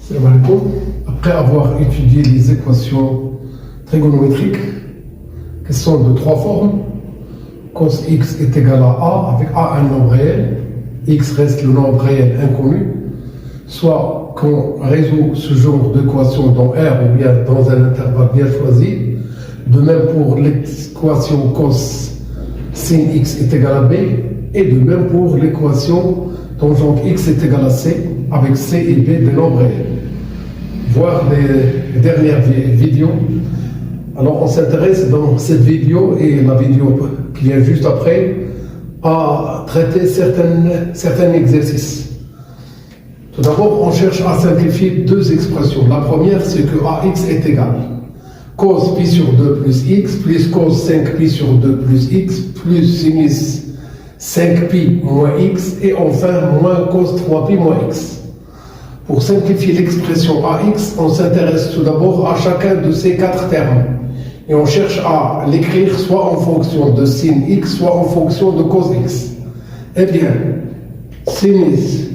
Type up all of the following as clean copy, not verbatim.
Salam alaikum. Après avoir étudié les équations trigonométriques, qui sont de trois formes, cos x est égal à a, avec a un nombre réel, x reste le nombre réel inconnu, soit qu'on résout ce genre d'équation dans R ou bien dans un intervalle bien choisi. De même pour l'équation cos sin x est égal à b, et de même pour l'équation tangente x est égal à c, avec c et b des nombres réels. Voir les dernières vidéos. Alors on s'intéresse dans cette vidéo et la vidéo qui vient juste après à traiter certains exercices. Tout d'abord, on cherche à simplifier deux expressions. La première, c'est que ax est égal cos pi sur 2 plus x plus cos 5pi sur 2 plus x plus sinus 5pi moins x et enfin moins cos 3pi moins x. Pour simplifier l'expression ax, on s'intéresse tout d'abord à chacun de ces quatre termes et on cherche à l'écrire soit en fonction de sin x, soit en fonction de cos x. Eh bien, sinus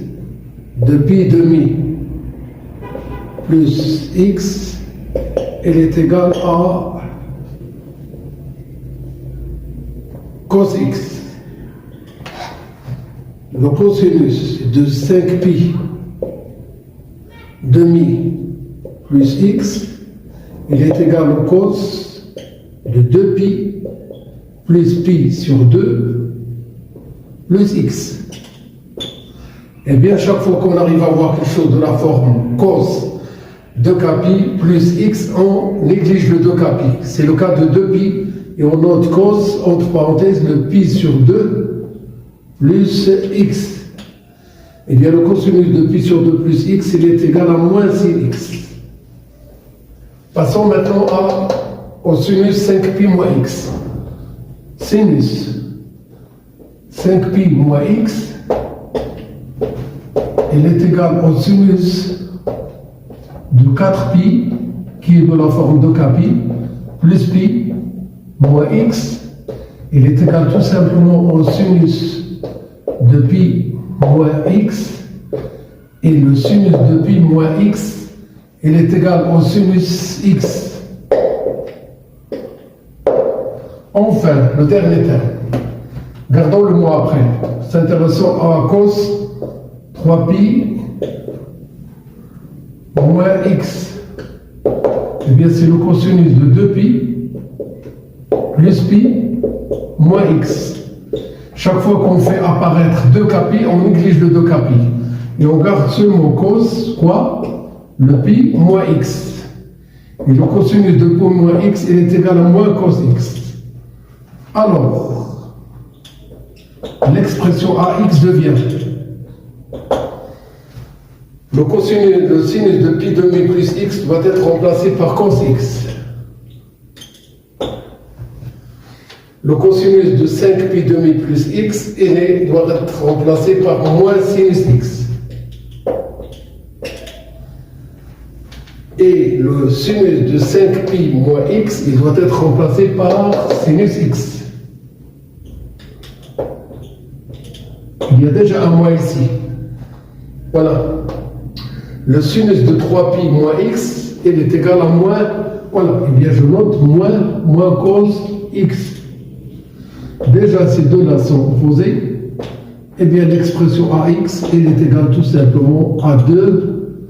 de pi demi plus x, elle est égale à cos x. Le cosinus de 5pi demi plus x, il est égal au cos de 2pi plus pi sur 2 plus x. Et bien, chaque fois qu'on arrive à voir quelque chose de la forme cos 2kpi plus x, on néglige le 2kpi. C'est le cas de 2pi et on note cos, entre parenthèses, le pi sur 2 plus x. Et bien, le cosinus de pi sur 2 plus x, il est égal à moins sin x. Passons maintenant au sinus 5pi moins x. Sinus 5pi moins x, il est égal au sinus de 4pi, qui est de la forme de kpi, plus pi moins x, il est égal tout simplement au sinus de pi moins x, et le sinus de pi moins x, il est égal au sinus x. Enfin, le dernier terme, gardons le mot après, s'intéressons à cos 3pi moins x. Eh bien, c'est le cosinus de 2pi plus pi moins x. Chaque fois qu'on fait apparaître 2kpi, on néglige le 2kpi. Et on garde seulement cos, quoi? Le pi moins x. Et le cosinus de pi moins x, il est égal à moins cos x. Alors, l'expression ax devient le sinus de pi demi plus x doit être remplacé par cos x. Le cosinus de 5pi demi plus x doit être remplacé par moins sinus x. Et le sinus de 5pi moins x, il doit être remplacé par sinus x. Il y a déjà un moins ici. Voilà. Le sinus de 3pi moins x, il est égal à moins, voilà. Eh bien, je note moins cos x. Déjà, ces deux-là sont opposés. Eh bien, l'expression ax, elle est égale tout simplement à 2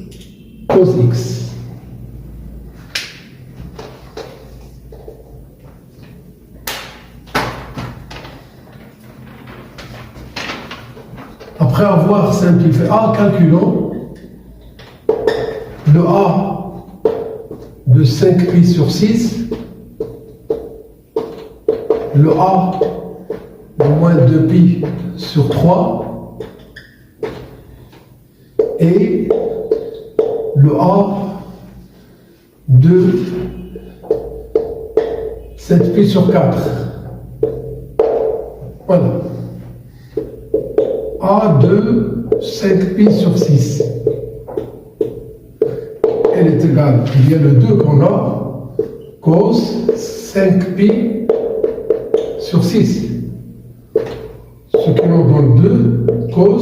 cos x. Après avoir simplifié calculons le a de 5pi sur 6, le a de moins 2pi sur 3 et le a de 7pi sur 4. Voilà. A de 5pi sur 6. Elle est égale, il y a le 2 qu'on a, cos 5pi sur 6. Ce qui nous donne 2 cos,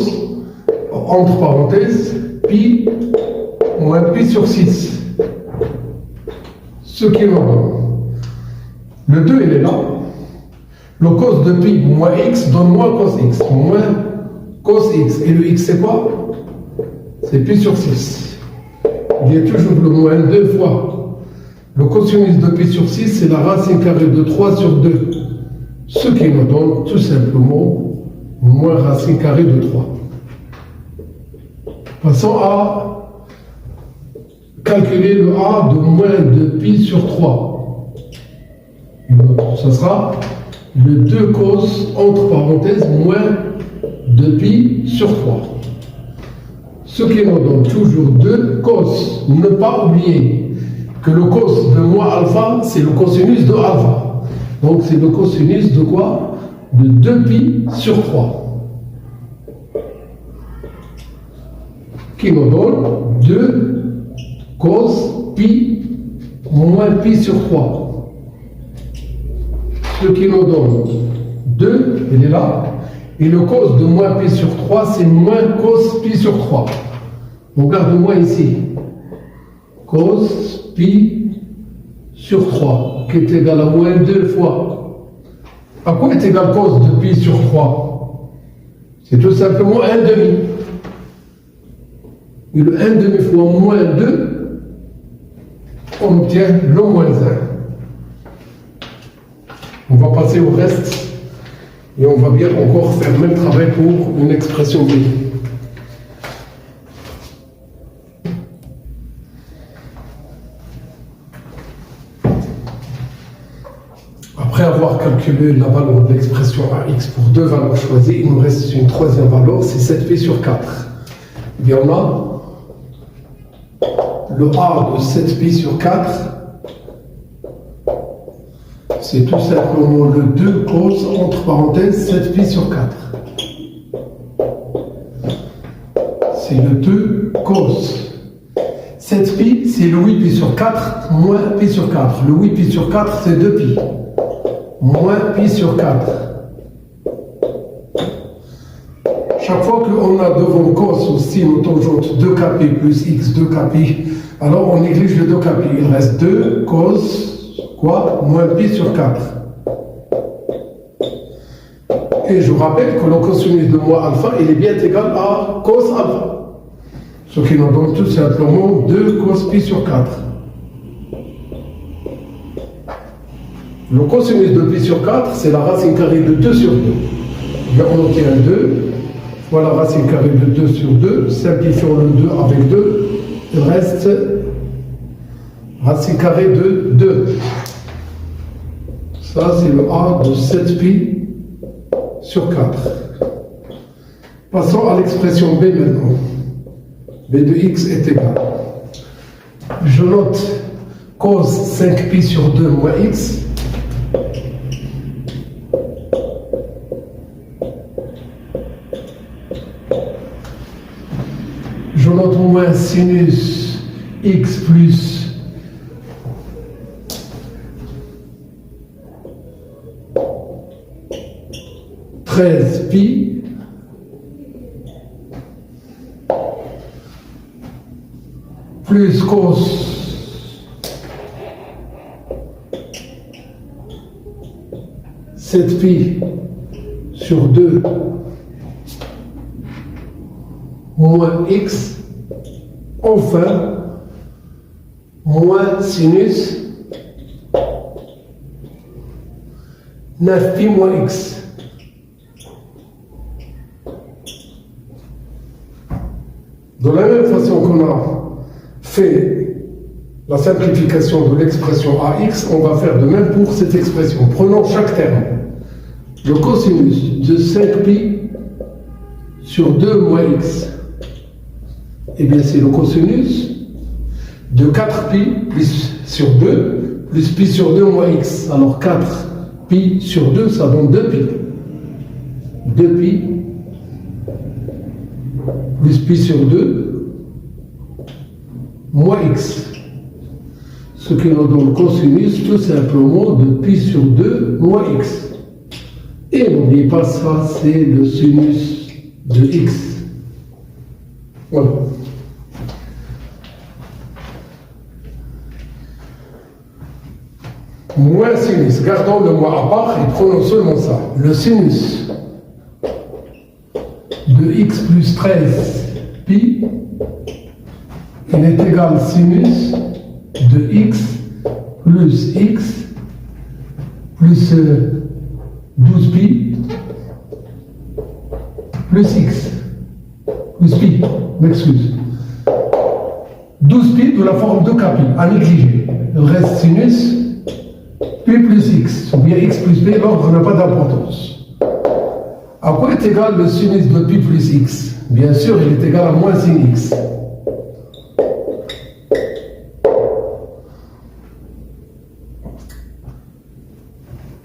entre parenthèses, pi moins pi sur 6. Ce qui nous donne. Le 2, il est là. Le cos de pi moins x donne moins cos x. Moins cos x. Et le x, c'est quoi? C'est pi sur 6. Il y a toujours le moins 2 fois. Le cosinus de pi sur 6, c'est la racine carrée de 3 sur 2. Ce qui nous donne tout simplement moins racine carrée de 3. Passons à calculer le a de moins de pi sur 3. Ce sera le 2 cos entre parenthèses moins de pi sur 3. Ce qui nous donne toujours 2 cos. Ne pas oublier que le cos de moins alpha, c'est le cosinus de alpha. Donc c'est le cosinus de quoi? De 2 pi sur 3. Qui nous donne 2 cos pi moins pi sur 3. Ce qui nous donne 2, il est là. Et le cos de moins pi sur 3, c'est moins cos pi sur 3. Regarde-moi ici. Cos pi sur 3, qui est égal à moins 2 fois. À quoi est égal cos de pi sur 3? C'est tout simplement 1 demi. Et le 1 demi fois moins 2, on obtient le moins 1. On va passer au reste et on va bien encore faire le même travail pour une expression B. Après avoir calculé la valeur de l'expression AX pour deux valeurs choisies, il nous reste une troisième valeur, c'est 7pi sur 4. Eh bien, on a le A de 7pi sur 4. C'est tout simplement le 2 cos entre parenthèses 7pi sur 4. C'est le 2 cos. 7pi, c'est le 8pi sur 4 moins pi sur 4. Le 8pi sur 4, c'est 2pi. Moins pi sur 4. Chaque fois qu'on a devant cos ou sin ou tangente 2kpi plus x 2kpi, alors on néglige le 2kpi. Il reste 2 cos quoi? Moins pi sur 4. Et je vous rappelle que le cosinus de moins alpha, il est bien égal à cos alpha. Ce qui nous donne tout simplement 2 cos pi sur 4. Le cosinus de pi sur 4, c'est la racine carrée de 2 sur 2. Bien, on obtient 2. Voilà la racine carrée de 2 sur 2. Simplifions le 2 avec 2. Il reste racine carrée de 2. Ça, c'est le A de 7pi sur 4. Passons à l'expression B maintenant. B de x est égal. Je note cos 5pi sur 2 moins x. Je note moins sinus x plus 13pi plus cos 7pi sur 2 moins x, enfin moins sinus 9pi moins x. De la même façon qu'on a fait la simplification de l'expression AX, on va faire de même pour cette expression. Prenons chaque terme. Le cosinus de 5pi sur 2 moins x. Eh bien, c'est le cosinus de 4pi plus sur 2 plus pi sur 2 moins x. Alors 4pi sur 2, ça donne 2pi. 2pi plus pi sur 2 moins x. Ce qui nous donne cosinus tout simplement de pi sur 2 moins x. Et n'oubliez pas ça, c'est le sinus de x. Voilà. moins sinus. Gardons le moins à part et prenons seulement ça. Le sinus de x plus 13 pi, il est égal sinus de x plus plus 12 pi plus x plus pi, m'excuse. 12 pi de la forme de capi, à négliger. Il reste sinus pi plus x, ou bien x plus p, l'ordre n'a pas d'importance. À quoi est égal le sinus de pi plus x? Bien sûr, il est égal à moins sin x.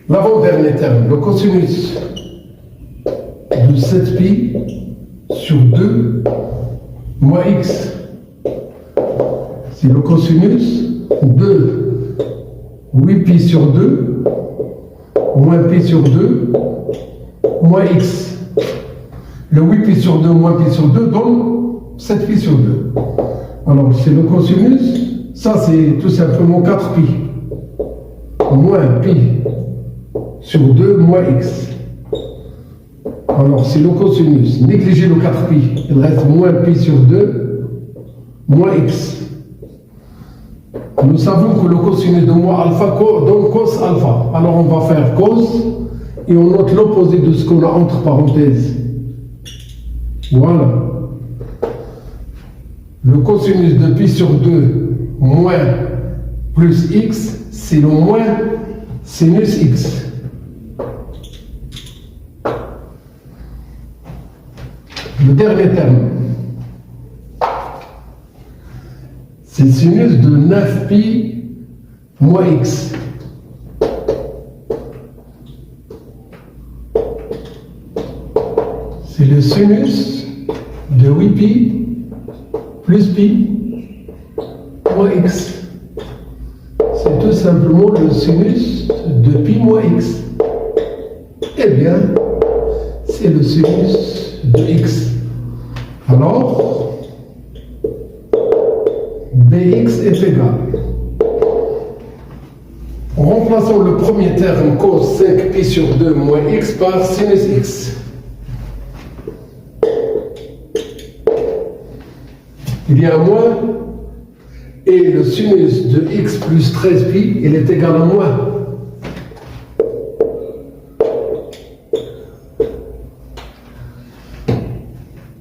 L'avant-dernier terme, le cosinus de 7pi sur 2 moins x. C'est le cosinus de 8pi sur 2 moins pi sur 2 moins x. Le 8pi sur 2 moins pi sur 2 donne 7pi sur 2. Alors c'est le cosinus, ça c'est tout simplement 4pi moins pi sur 2 moins x. Alors c'est le cosinus, négligez le 4pi, il reste moins pi sur 2 moins x. Nous savons que le cosinus de moins alpha donne cos alpha. Alors on va faire cos et on note l'opposé de ce qu'on a entre parenthèses. Voilà. Le cosinus de pi sur 2 moins plus x, c'est le moins sinus x. Le dernier terme, c'est sinus de 9pi moins x. C'est le sinus de 8pi plus pi moins x. C'est tout simplement le sinus de pi moins x. Eh bien, c'est le sinus de x. Alors, bx est égal. En remplaçant le premier terme cos 5pi sur 2 moins x par sinus x. Il y a un moins et le sinus de x plus 13pi, il est égal à moins.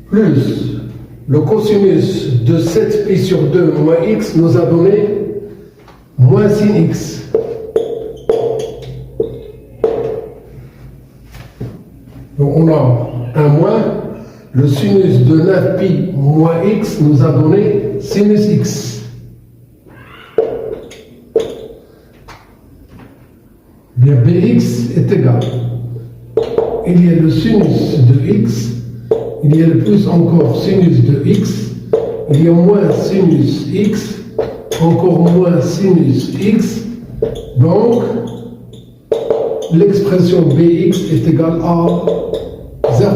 Plus le cosinus de 7pi sur 2 moins x nous a donné moins sin x. Donc on a un moins, le sinus de 9pi moins x nous a donné sinus x. Bien, bx est égal. Il y a le sinus de x, il y a le plus encore sinus de x, il y a moins sinus x, encore moins sinus x, donc l'expression bx est égale à 0.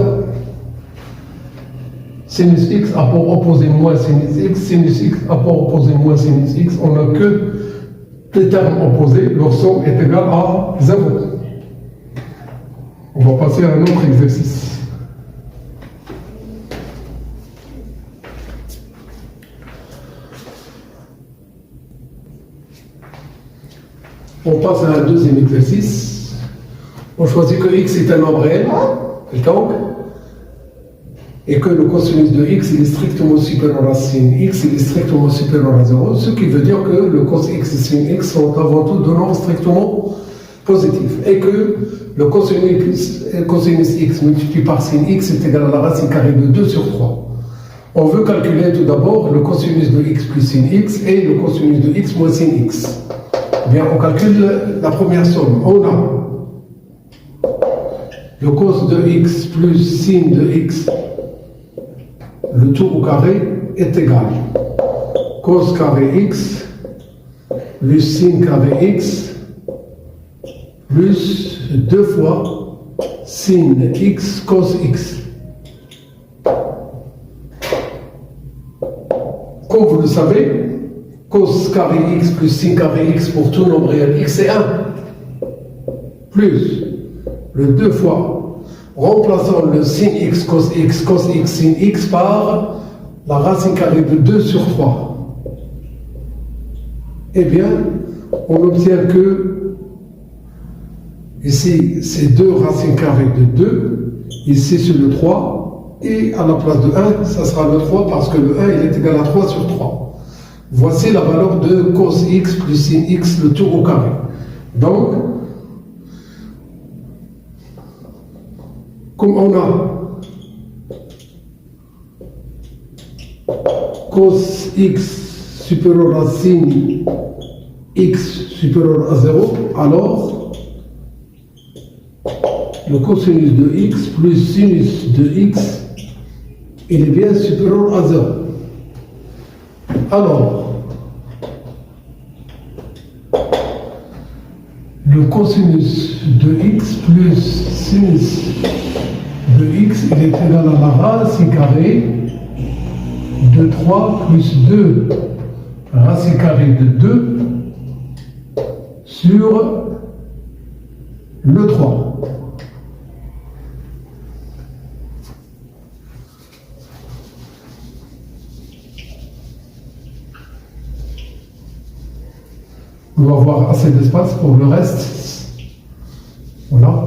Sinus x, apport opposé moins sinus x, apport opposé moins sinus x, on n'a que des termes opposés, leur somme est égal à 0. On va passer à un autre exercice. On passe à un deuxième exercice. On choisit que x est un nombre réel, quelconque, et que le cosinus de x il est strictement supérieur à sin x, il est strictement supérieur à 0, ce qui veut dire que le cos x et sin x sont avant tout deux nombres strictement positifs, et que le cosinus x multiplié par sin x est égal à la racine carrée de 2 sur 3. On veut calculer tout d'abord le cosinus de x plus sin x et le cosinus de x moins sin x. Bien, on calcule la première somme. On a le cos de x plus sin de x, le tout au carré est égal. Cos carré x plus sin carré x plus 2 fois sin x cos x. Comme vous le savez, cos carré x plus sin carré x pour tout nombre réel x est 1. plus le 2 fois, remplaçons le sin x, cos x, sin x par la racine carrée de 2 sur 3. Eh bien, on obtient que ici, c'est 2 racines carrées de 2, ici c'est le 3, et à la place de 1, ça sera le 3 parce que le 1 il est égal à 3 sur 3. Voici la valeur de cos x plus sin x, le tout au carré. Donc, comme on a cos x supérieur à sin x supérieur à 0, alors le cosinus de x plus sinus de x, il est bien supérieur à 0. Alors, le cosinus de x plus sinus de x, il est égal à la racine carrée de 3 plus 2 racine carrée de 2 sur le 3. On va avoir assez d'espace pour le reste. Voilà.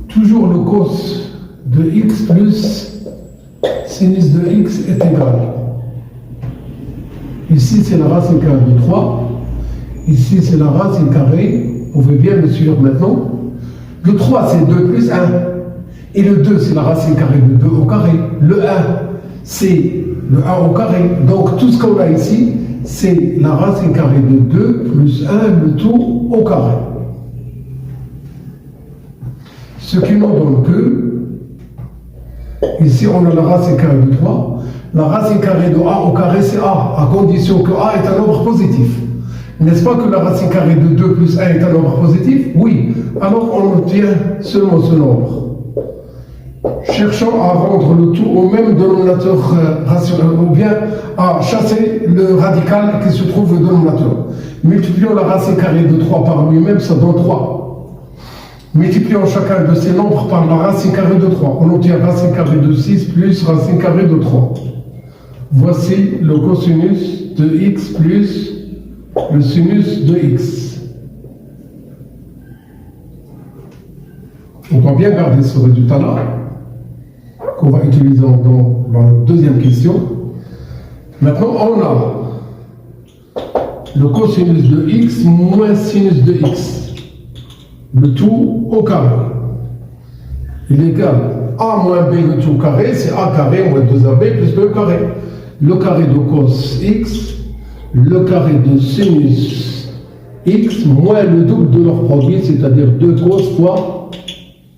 Toujours le cos de x plus sinus de x est égal. Ici, c'est la racine carrée de 3. Ici, c'est la racine carrée. Vous pouvez bien me suivre maintenant. Le 3, c'est 2 plus 1. Et le 2, c'est la racine carrée de 2 au carré. Le 1, c'est le 1 au carré. Donc, tout ce qu'on a ici, c'est la racine carrée de 2 plus 1, le tout au carré. Ce qui nous donne que, ici, on a la racine carrée de 3. La racine carrée de a au carré, c'est a, à condition que a est un nombre positif. N'est-ce pas que la racine carrée de 2 plus 1 est un nombre positif? Oui. Alors, on obtient seulement ce nombre. Cherchons à rendre le tout au même dénominateur rationnel, ou bien à chasser le radical qui se trouve au dénominateur. Multiplions la racine carrée de 3 par lui-même, ça donne 3. Multiplions chacun de ces nombres par la racine carrée de 3. On obtient racine carrée de 6 plus racine carrée de 3. Voici le cosinus de x plus le sinus de x. On va bien garder ce résultat-là, qu'on va utiliser dans la deuxième question. Maintenant, on a le cosinus de x moins sinus de x. Le tout au carré. Il est égal à a moins b le tout au carré, c'est a carré moins 2ab plus b au carré. Le carré de cos x, le carré de sinus x, moins le double de leur produit, c'est-à-dire 2 cos fois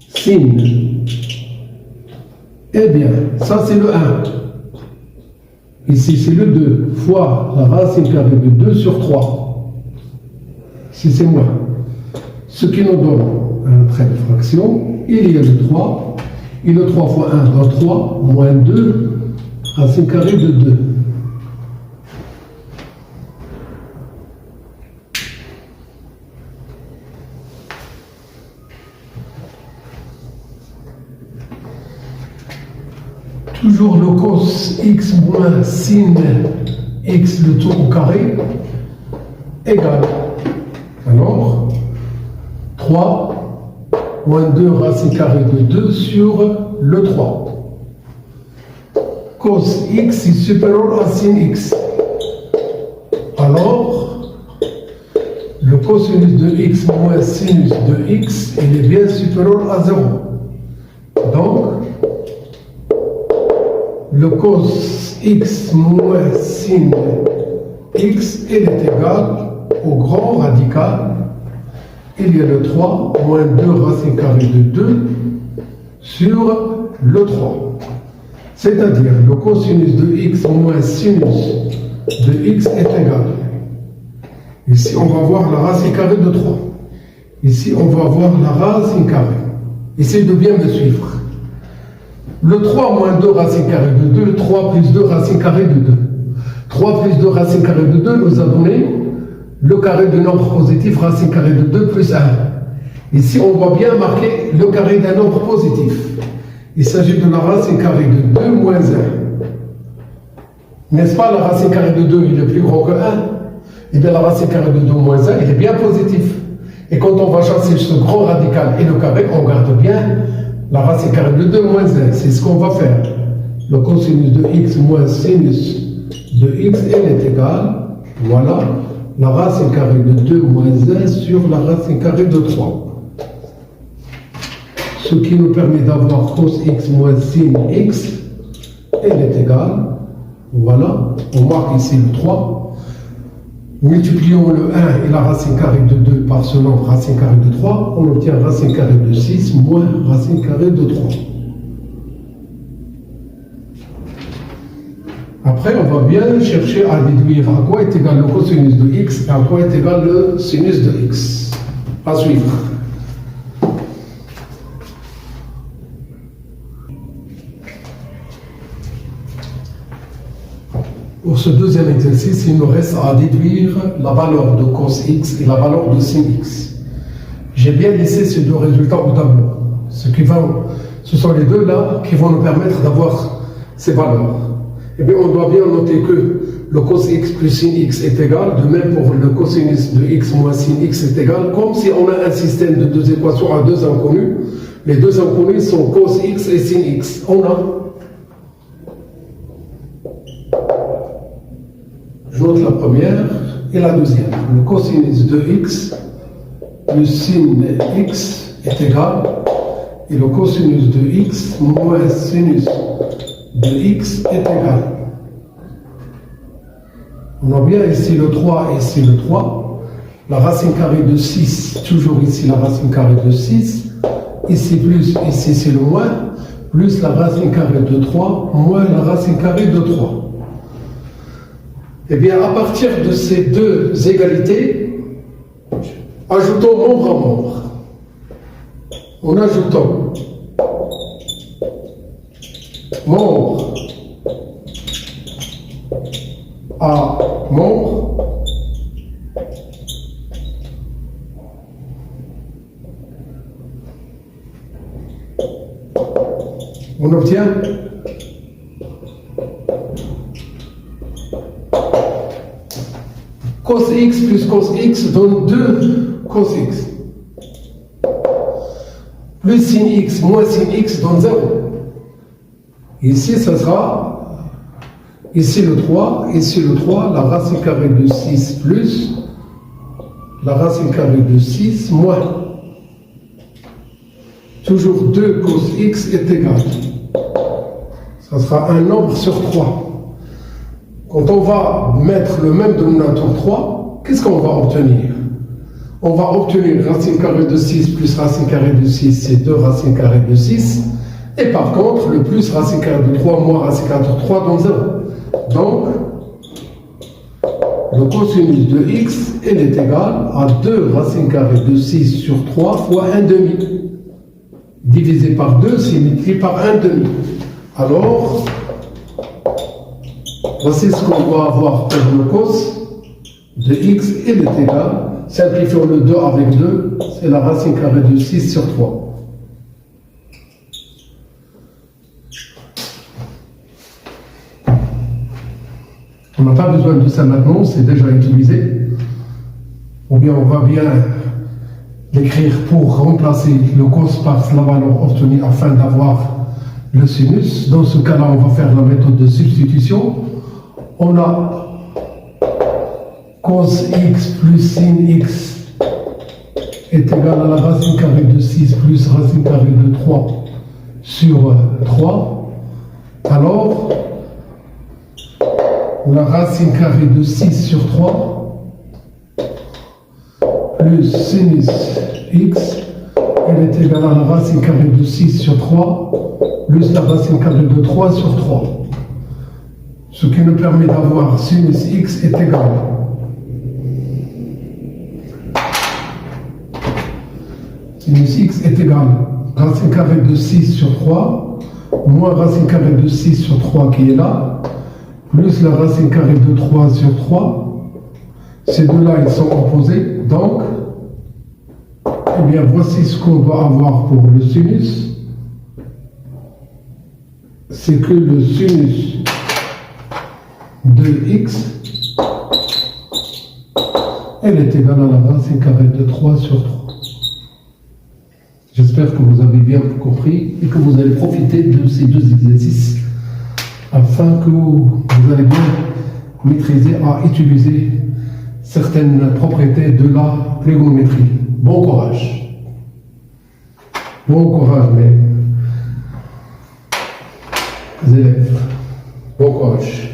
sin. Eh bien, ça c'est le 1. Ici c'est le 2 fois la racine carrée de 2 sur 3. Ici c'est moins. Ce qui nous donne un trait de fraction, il y a le 3, et le 3 fois 1 dans 3, moins 2, racine carrée de 2. Toujours le cos x moins sin x, le tout au carré, égal. Alors, 3 moins 2 racine carrée de 2 sur le 3. Cos x est supérieur à sin x. Alors, le cosinus de x moins sinus de x, il est bien supérieur à 0. Donc, le cos x moins sin x, il est égal au grand radical. Il y a le 3 moins 2 racine carrée de 2 sur le 3. C'est-à-dire le cosinus de x moins sinus de x est égal. Ici, on va voir la racine carrée de 3. Ici, on va voir la racine carrée. Essayez de bien me suivre. Le 3 moins 2 racine carrée de 2, 3 plus 2 racine carrée de 2. 3 plus 2 racine carrée de 2 nous a donné le carré du nombre positif, racine carrée de 2 plus 1. Ici, on voit bien marquer le carré d'un nombre positif. Il s'agit de la racine carrée de 2 moins 1. N'est-ce pas, la racine carrée de 2 il est plus grand que 1? Et bien la racine carrée de 2 moins 1, il est bien positif. Et quand on va chasser ce grand radical et le carré, on garde bien la racine carrée de 2 moins 1. C'est ce qu'on va faire. Le cosinus de x moins sinus de x, elle est égale, voilà, la racine carrée de 2 moins 1 sur la racine carrée de 3. Ce qui nous permet d'avoir cos x moins sin x, elle est égale, voilà, on marque ici le 3. Multiplions le 1 et la racine carrée de 2 par ce nombre racine carrée de 3, on obtient racine carrée de 6 moins racine carrée de 3. Après, on va bien chercher à déduire à quoi est égal le cosinus de x et à quoi est égal le sinus de x. À suivre. Pour ce deuxième exercice, il nous reste à déduire la valeur de cos x et la valeur de sin x. J'ai bien laissé ces deux résultats au tableau. Ce sont les deux là qui vont nous permettre d'avoir ces valeurs. Eh bien, on doit bien noter que le cos x plus sin x est égal, de même pour le cosinus de x moins sin x est égal, comme si on a un système de deux équations à deux inconnus. Les deux inconnus sont cos x et sin x. On a, je note la première et la deuxième. Le cosinus de x plus sin x est égal, et le cosinus de x moins sinus de x est égal. On a bien ici le 3 et ici le 3. La racine carrée de 6, toujours ici la racine carrée de 6. Ici plus, ici c'est le moins. Plus la racine carrée de 3, moins la racine carrée de 3. Eh bien, à partir de ces deux égalités, ajoutons membre à membre. En ajoutant membre à membre, on obtient cos x plus cos x donne 2 cos x. Plus sin x moins sin x donne 0. Ici, ça sera, ici le 3, la racine carrée de 6 plus la racine carrée de 6 moins. Toujours 2 cos x est égal. Ça sera un nombre sur 3. Quand on va mettre le même dénominateur 3, qu'est-ce qu'on va obtenir? On va obtenir racine carrée de 6 plus racine carrée de 6, c'est 2 racines carrées de 6. Et par contre, le plus racine carrée de 3 moins racine carrée de 3 donne 0. Donc, le cosinus de x, elle est égal à 2 racine carrée de 6 sur 3 fois 1 demi. Divisé par 2, c'est multiplié par 1 demi. Alors, voici ce qu'on doit avoir pour le cos de x, elle est égale, simplifions le 2 avec 2, c'est la racine carrée de 6 sur 3. On n'a pas besoin de ça maintenant, c'est déjà utilisé. Ou bien on va bien l'écrire pour remplacer le cos par la valeur obtenue afin d'avoir le sinus. Dans ce cas-là, on va faire la méthode de substitution. On a cos x plus sin x est égal à la racine carrée de 6 plus racine carrée de 3 sur 3. Alors, la racine carrée de 6 sur 3 plus sinus x, elle est égale à la racine carrée de 6 sur 3 plus la racine carrée de 3 sur 3. Ce qui nous permet d'avoir sinus x est égal. Sinus x est égal à racine carrée de 6 sur 3 moins racine carrée de 6 sur 3 qui est là, plus la racine carrée de 3 sur 3. Ces deux-là, ils sont opposés. Donc, eh bien, voici ce qu'on doit avoir pour le sinus. C'est que le sinus de x, elle est égale à la racine carrée de 3 sur 3. J'espère que vous avez bien compris et que vous allez profiter de ces deux exercices afin que vous allez bien maîtriser à utiliser certaines propriétés de la trigonométrie. Bon courage. Bon courage, mes élèves. Bon courage.